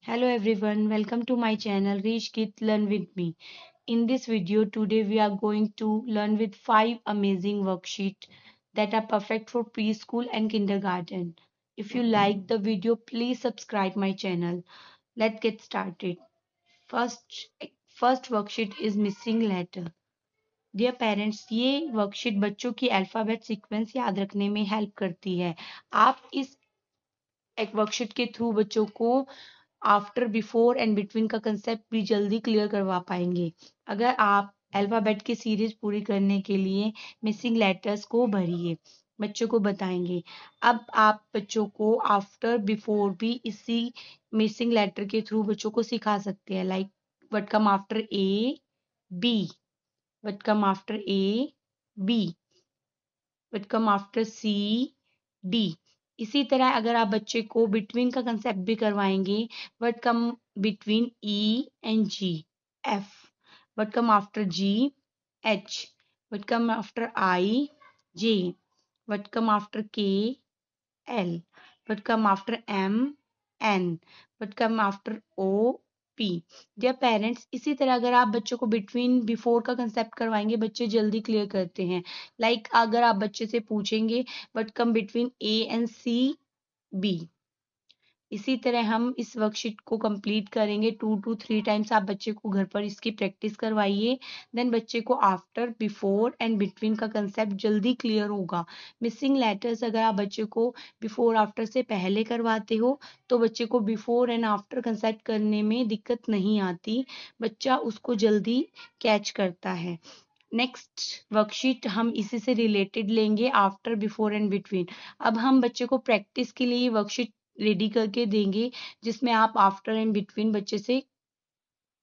Hello everyone, welcome to my channel Reach Kids Learn with me. In this video today we are going to learn with 5 amazing worksheets that are perfect for preschool and kindergarten. If you like the video, please subscribe my channel. Let's get started. First first worksheet is missing letter. Dear parents, ये worksheet बच्चों की alphabet sequence याद रखने में help करती है। आप इस एक वर्कशीट के थ्रू बच्चों को आफ्टर, बिफोर एंड बिटवीन का कंसेप्ट भी जल्दी क्लियर करवा पाएंगे। अगर आप अल्फाबेट की सीरीज पूरी करने के लिए मिसिंग लेटर्स को भरिए, बच्चों को बताएंगे। अब आप बच्चों को आफ्टर बिफोर भी इसी मिसिंग लेटर के थ्रू बच्चों को सिखा सकते हैं। Like what come after A, B, what come after A, B, what come after C, D. इसी तरह अगर आप बच्चे को बिटवीन का कंसेप्ट भी करवाएंगे, what come between E and G, F, what come after G, H, what come after I, J, what come after K, L, what come after M, N, what come after O, P. Dear parents, इसी तरह अगर आप बच्चों को between before का concept करवाएंगे, बच्चे जल्दी क्लियर करते हैं। लाइक अगर आप बच्चे से पूछेंगे what come between A and C, B. इसी तरह हम इस वर्कशीट को कंप्लीट करेंगे 2 to 3 टाइम्स। आप बच्चे को घर पर इसकी प्रैक्टिस करवाइए। देन बच्चे को आफ्टर, बिफोर एंड बिटवीन का कंसेप्ट जल्दी क्लियर होगा। मिसिंग लेटर्स अगर आप बच्चे को बिफोर आफ्टर से पहले करवाते हो तो बच्चे को बिफोर एंड आफ्टर कंसेप्ट करने में दिक्कत नहीं आती, बच्चा उसको जल्दी कैच करता है। नेक्स्ट वर्कशीट हम इसी से रिलेटेड लेंगे, आफ्टर, बिफोर एंड बिटवीन। अब हम बच्चे को प्रैक्टिस के लिए वर्कशीट रेडी करके देंगे, जिसमें आप आफ्टर एंड बिटवीन बच्चे से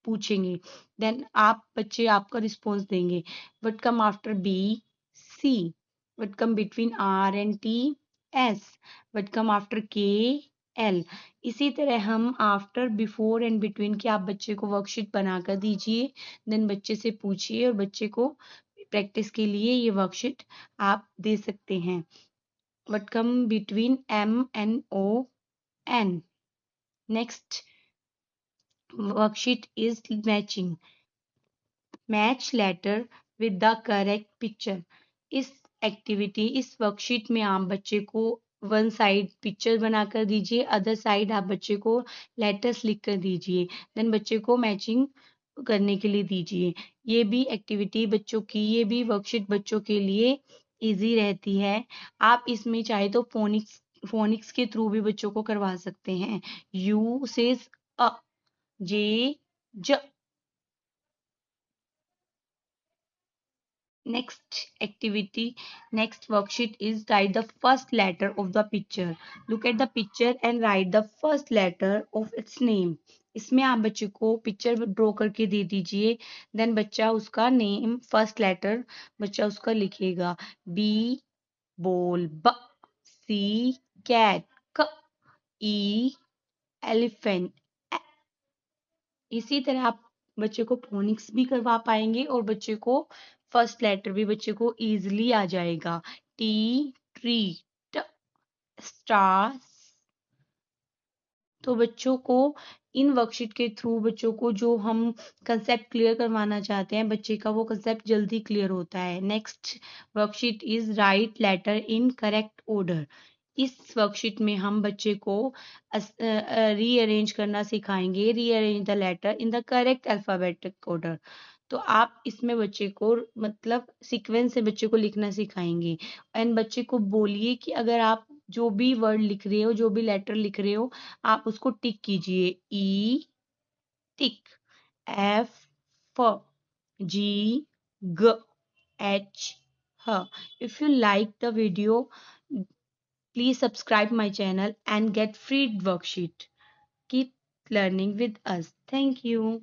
पूछेंगे। देन आप बच्चे आपका रिस्पॉन्स देंगे। What come after B, C, what come between R and T, S, what come after K, L. इसी तरह हम आफ्टर, बिफोर एंड बिटवीन की आप बच्चे को वर्कशीट बनाकर दीजिए। देन बच्चे से पूछिए और बच्चे को प्रैक्टिस के लिए ये वर्कशीट आप दे सकते हैं। What come between M and O, N. Next worksheet is matching. Match letter with the correct picture. इस वर्कशीट में आप बच्चे को वन साइड पिक्चर बनाकर दीजिए, अदर साइड आप बच्चे को लेटर्स लिख कर दीजिए। देन बच्चे को मैचिंग करने के लिए दीजिए। ये भी एक्टिविटी बच्चों की, ये भी वर्कशीट बच्चों के लिए इजी रहती है। आप इसमें चाहे तो फोनिक्स के थ्रू भी बच्चों को करवा सकते हैं। यू सेज अ, जे, ज। Next activity, next worksheet is write the first letter of the picture. Look at the picture and write the first letter of its name. इसमें आप बच्चे को पिक्चर ड्रॉ करके दे दीजिए। देन बच्चा उसका नेम, फर्स्ट लेटर बच्चा उसका लिखेगा। बी, बॉल, ब, सी, कैट, क, ई, एलिफेंट। इसी तरह आप बच्चे को फोनिक्स भी करवा पाएंगे और बच्चे को फर्स्ट लेटर भी बच्चे को इजीली आ जाएगा। टी, ट्री, ट, स्टार। तो बच्चों को इन वर्कशीट के थ्रू बच्चों को जो हम कंसेप्ट क्लियर करवाना चाहते हैं, बच्चे का वो कंसेप्ट जल्दी क्लियर होता है। Next worksheet is write letter in correct order. इस वर्कशीट में हम बच्चे को रीअरेंज करना सिखाएंगे। Rearrange the letter in the correct alphabetic order. तो आप इसमें बच्चे को मतलब सीक्वेंस से बच्चे को लिखना सिखाएंगे। एंड बच्चे को बोलिए कि अगर आप जो भी वर्ड लिख रहे हो, जो भी लेटर लिख रहे हो, आप उसको टिक कीजिए। ई, टिक, एफ, फ, जी, ग, एच, ह। If you like the video, please subscribe my channel and get free worksheet. Keep learning with us. Thank you.